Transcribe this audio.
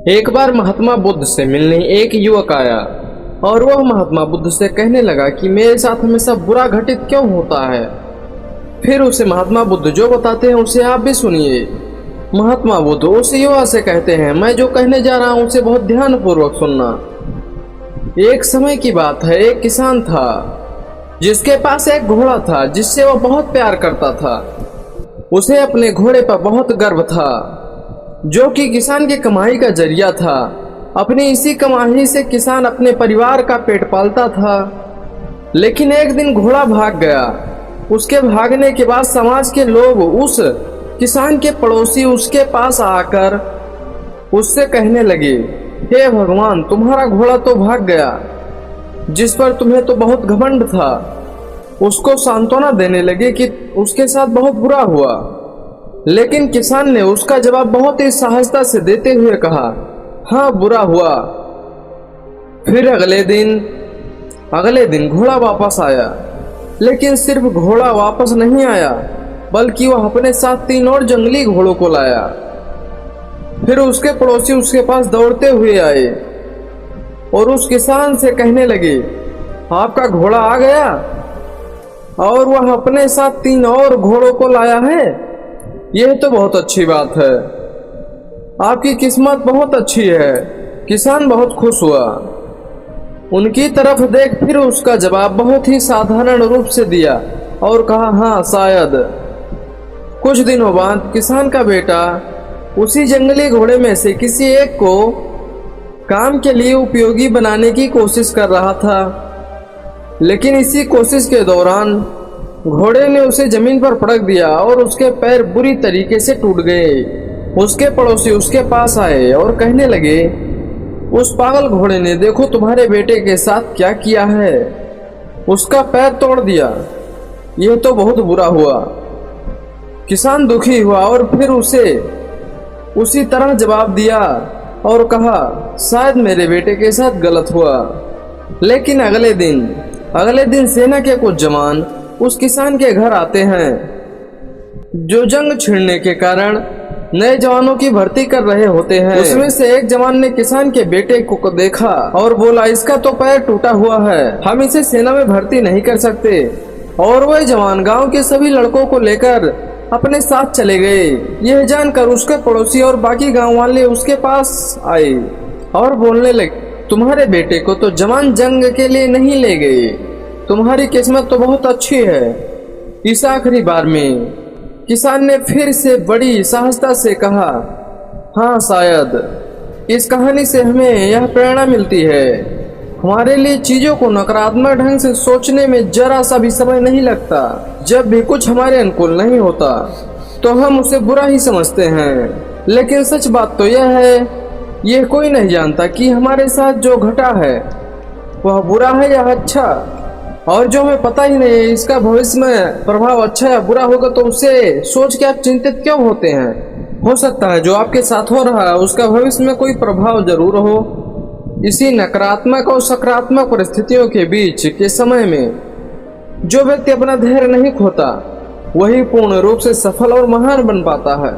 एक बार महात्मा बुद्ध से मिलने एक युवक आया और वह महात्मा बुद्ध से कहने लगा कि मेरे साथ हमेशा बुरा घटित क्यों होता है। फिर उसे महात्मा बुद्ध जो बताते हैं उसे आप भी सुनिए। महात्मा बुद्ध उस युवा से कहते हैं, मैं जो कहने जा रहा हूँ उसे बहुत ध्यान पूर्वक सुनना। एक समय की बात है, एक किसान था जिसके पास एक घोड़ा था जिससे वह बहुत प्यार करता था। उसे अपने घोड़े पर बहुत गर्व था जो कि किसान की कमाई का जरिया था। अपनी इसी कमाई से किसान अपने परिवार का पेट पालता था। लेकिन एक दिन घोड़ा भाग गया। उसके भागने के बाद समाज के लोग उस किसान के पड़ोसी उसके पास आकर उससे कहने लगे, हे भगवान, तुम्हारा घोड़ा तो भाग गया जिस पर तुम्हें तो बहुत घमंड था। उसको सांत्वना देने लगे कि उसके साथ बहुत बुरा हुआ। लेकिन किसान ने उसका जवाब बहुत ही सहजता से देते हुए कहा, हाँ, बुरा हुआ। फिर अगले दिन घोड़ा वापस आया। लेकिन सिर्फ घोड़ा वापस नहीं आया बल्कि वह अपने साथ 3 और जंगली घोड़ों को लाया। फिर उसके पड़ोसी उसके पास दौड़ते हुए आए और उस किसान से कहने लगे, आपका घोड़ा आ गया और वह अपने साथ 3 और घोड़ों को लाया है। यह तो बहुत अच्छी बात है, आपकी किस्मत बहुत अच्छी है। किसान बहुत खुश हुआ। उनकी तरफ देख फिर उसका जवाब बहुत ही साधारण रूप से दिया और कहा, हाँ, शायद। कुछ दिनों बाद किसान का बेटा उसी जंगली घोड़े में से किसी एक को काम के लिए उपयोगी बनाने की कोशिश कर रहा था। लेकिन इसी कोशिश के दौरान घोड़े ने उसे जमीन पर पटक दिया और उसके पैर बुरी तरीके से टूट गए। उसके पड़ोसी उसके पास आए और कहने लगे, उस पागल घोड़े ने देखो तुम्हारे बेटे के साथ क्या किया है, उसका पैर तोड़ दिया। यह तो बहुत बुरा हुआ। किसान दुखी हुआ और फिर उसे उसी तरह जवाब दिया और कहा, शायद मेरे बेटे के साथ गलत हुआ। लेकिन अगले दिन सेना के कुछ जवान उस किसान के घर आते हैं जो जंग छिड़ने के कारण नए जवानों की भर्ती कर रहे होते हैं। उसमें से एक जवान ने किसान के बेटे को देखा और बोला, इसका तो पैर टूटा हुआ है, हम इसे सेना में भर्ती नहीं कर सकते। और वह जवान गांव के सभी लड़कों को लेकर अपने साथ चले गए। यह जानकर उसके पड़ोसी और बाकी गांव वाले उसके पास आए और बोलने लगे, तुम्हारे बेटे को तो जवान जंग के लिए नहीं ले गए, तुम्हारी किस्मत तो बहुत अच्छी है। इस आखिरी बार में किसान ने फिर से बड़ी सहजता से कहा, हाँ, शायद। इस कहानी से हमें यह प्रेरणा मिलती है, हमारे लिए चीजों को नकारात्मक ढंग से सोचने में जरा सा भी समय नहीं लगता। जब भी कुछ हमारे अनुकूल नहीं होता तो हम उसे बुरा ही समझते हैं। लेकिन सच बात तो यह है, यह कोई नहीं जानता कि हमारे साथ जो घटा है वह बुरा है या अच्छा। और जो हमें पता ही नहीं इसका भविष्य में प्रभाव अच्छा या बुरा होगा तो उसे सोच के आप चिंतित क्यों होते हैं। हो सकता है जो आपके साथ हो रहा है उसका भविष्य में कोई प्रभाव जरूर हो। इसी नकारात्मक और सकारात्मक परिस्थितियों के बीच के समय में जो व्यक्ति अपना धैर्य नहीं खोता वही पूर्ण रूप से सफल और महान बन पाता है।